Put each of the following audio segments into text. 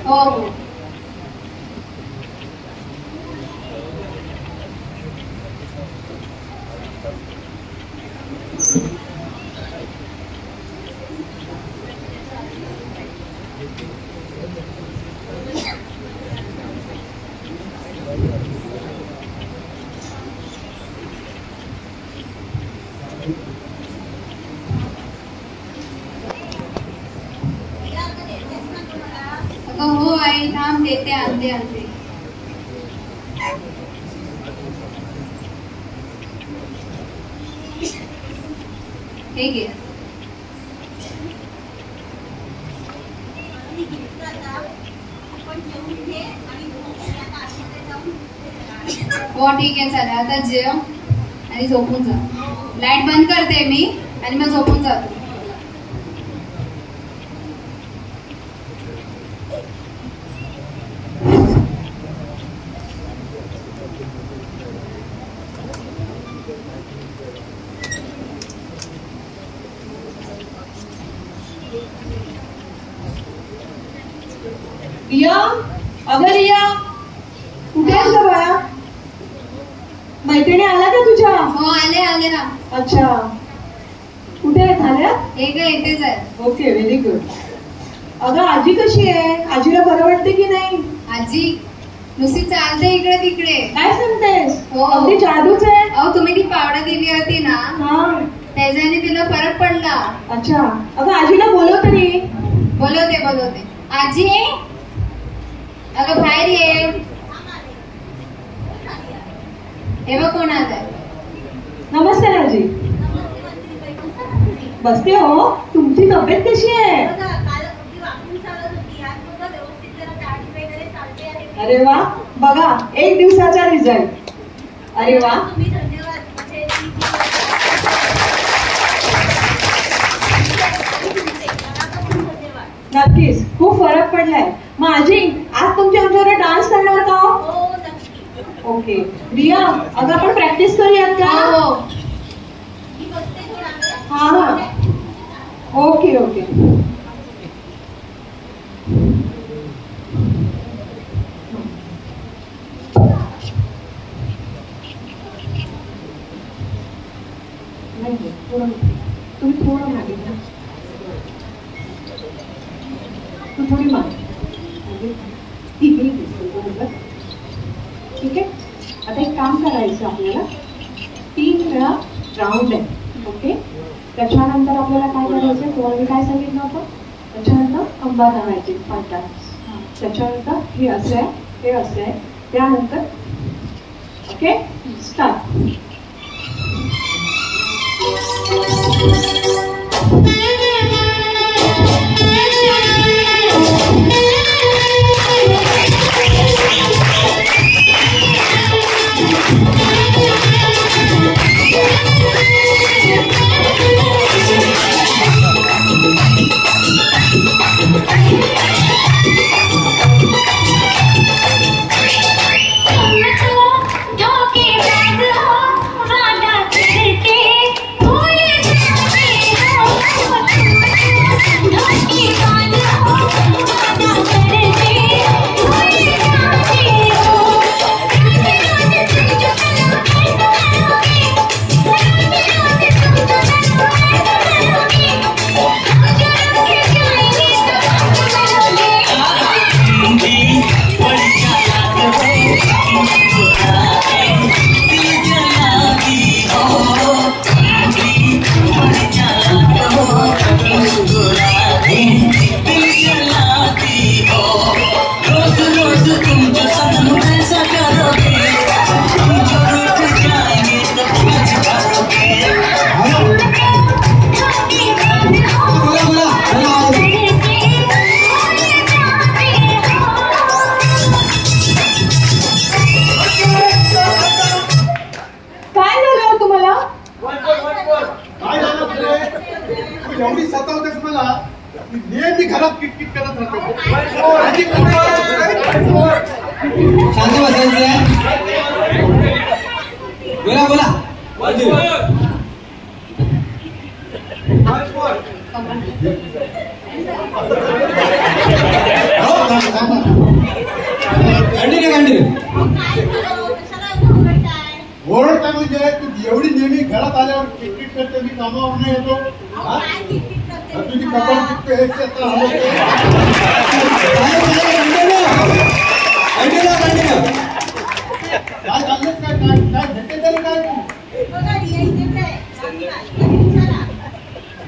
हो हो. हो आई थांब देते आणते आणते. हे घे. हो ठीक आहे चालेल. आता जेव आणि झोपून जा. लाईट बंद करते मी आणि मग झोपून जातो. रिया, अगं रिया, कुठे आहेस गं बाळा? मैत्रिणी आल्या का तुझ्या? हो आले आले ना. अच्छा, कुठे आहेत? आल्या? हे काय इथेच आहे. Okay, very good. अगं आजी कशी आहे? आजीला बरं वाटते की नाही? आजी नुसती चालते इकडे तिकडे. काय सांगतेस? हो. अगदी जादूच आहे. अहो तुम्ही ती पावडर दिली होती ना, हा. त्याच्याने तिला फरक पडला. अच्छा, अगं आजीला बोलव तरी. बोलवते बोलवते. आजी अगं बाहेर ये. हे बघ कोण आलंय. नमस्कार आजी. बसते हो. तुमची तब्येत कशी आहे? अरे वा, बघा एक दिवसाचा रिझल्ट. अरे वा, नक्कीच खूप फरक पडलाय. मग आजी आज तुमच्या आमच्यावर डान्स करणार का? ओके. रिया, अगं आपण प्रॅक्टिस करूयात का? हो. हा हा. Okay okay. तुम्ही थोडं मागे घ्या. तू थोडी मागे. ठीक आहे. आता एक काम करायचं आपल्याला. 3 वेळा राऊंड आहे. ओके. त्याच्यानंतर आपल्याला काय करायचं? तुम्हाला मी काय सांगितलं होतं? त्याच्यानंतर अंबा दाबायची 5 तास. त्याच्यानंतर हे असं आहे, हे असं आहे. त्यानंतर ओके स्टार्ट. एवढी सतावतेस मला नेहमी घरात किटकिट करत राहतो. शांत बसायचं. बोला बोला. हो नेहमी घरात आल्यावर किटकिट करते, मी कामावर नाही येतो. तुझी कपाळ किटते हे क्षेत्र हलवते. काय चाललंच काय काय काय भेटते तरी काय तू?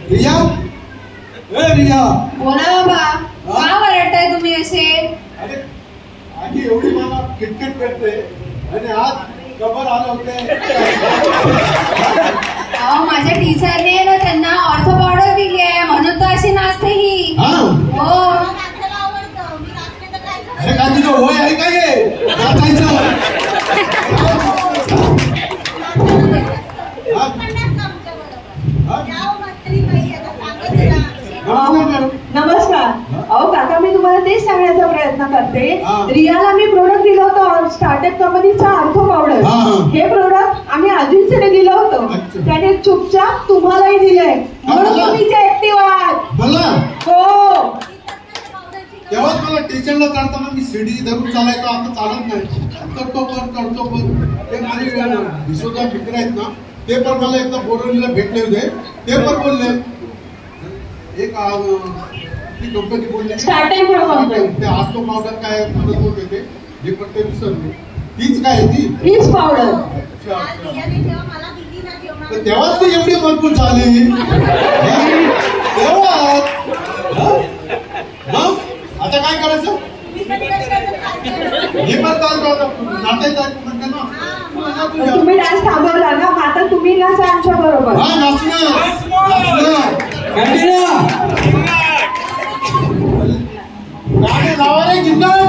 रिया ए रिया, बोला बाबा, का वरडताय तुम्ही असे? अरे आधी एवढी मला किटकिट करते आणि आज कबर आलं होते. अहो माझ्या टीचरने ना त्यांना ऑर्थो पावडर दिली आहे म्हणून तर अशी नाचते ही. हो. अरे काय तुझं वय आहे काय हे? नाचायचं. नमस्कार. अहो काका, मी तुम्हाला तेच सांगण्याचा प्रयत्न करते. रियाला मी प्रोडक्ट दिलं होतं स्टार्टअप कंपनीचा आर्थो पावडर. हे प्रोडक्ट आम्ही अजिंक्यने दिलं होतं, त्याने चुपचाप तुम्हालाही दिलंय म्हणून तुम्ही ऍक्टिव्ह आहात. मला हो. तेव्हाच मला टीचरला चालताना मी सीडी धरून चालायचो, आता चालत नाही. करतो पण ते माझे विश्वजा मित्र आहेत ना, ते पण मला एकदा बोरवलीला भेटले होते. ते पण बोलले एक कंपनी बोलली ते आर्थो पावडर काय मदत होत होते, जे पण ते विसरले. तीच काय हीच पावडर. तेव्हाच ती एवढी मजबूत झाली. तेव्हा आता काय करायचं? हे पण चालतो नाचायचं म्हणते ना. तुम्ही डान्स थांबवला ना, आता तुम्ही नाचा आमच्या बरोबर. गाणे लावायला जिंकत.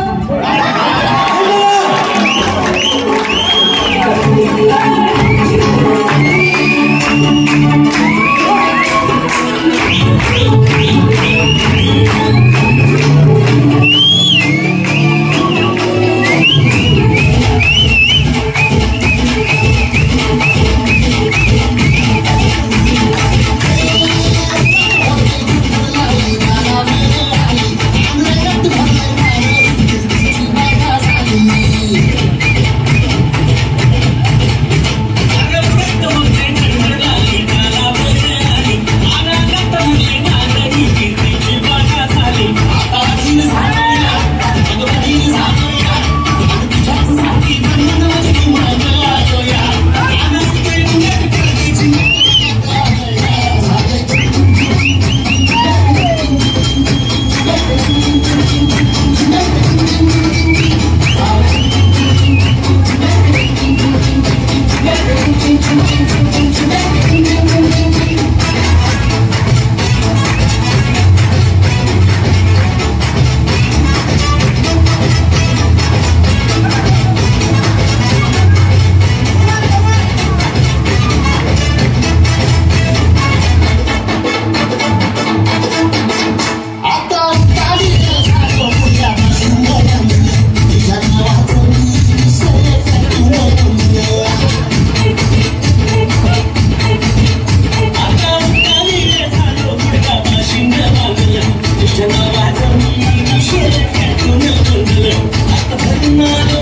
Jangan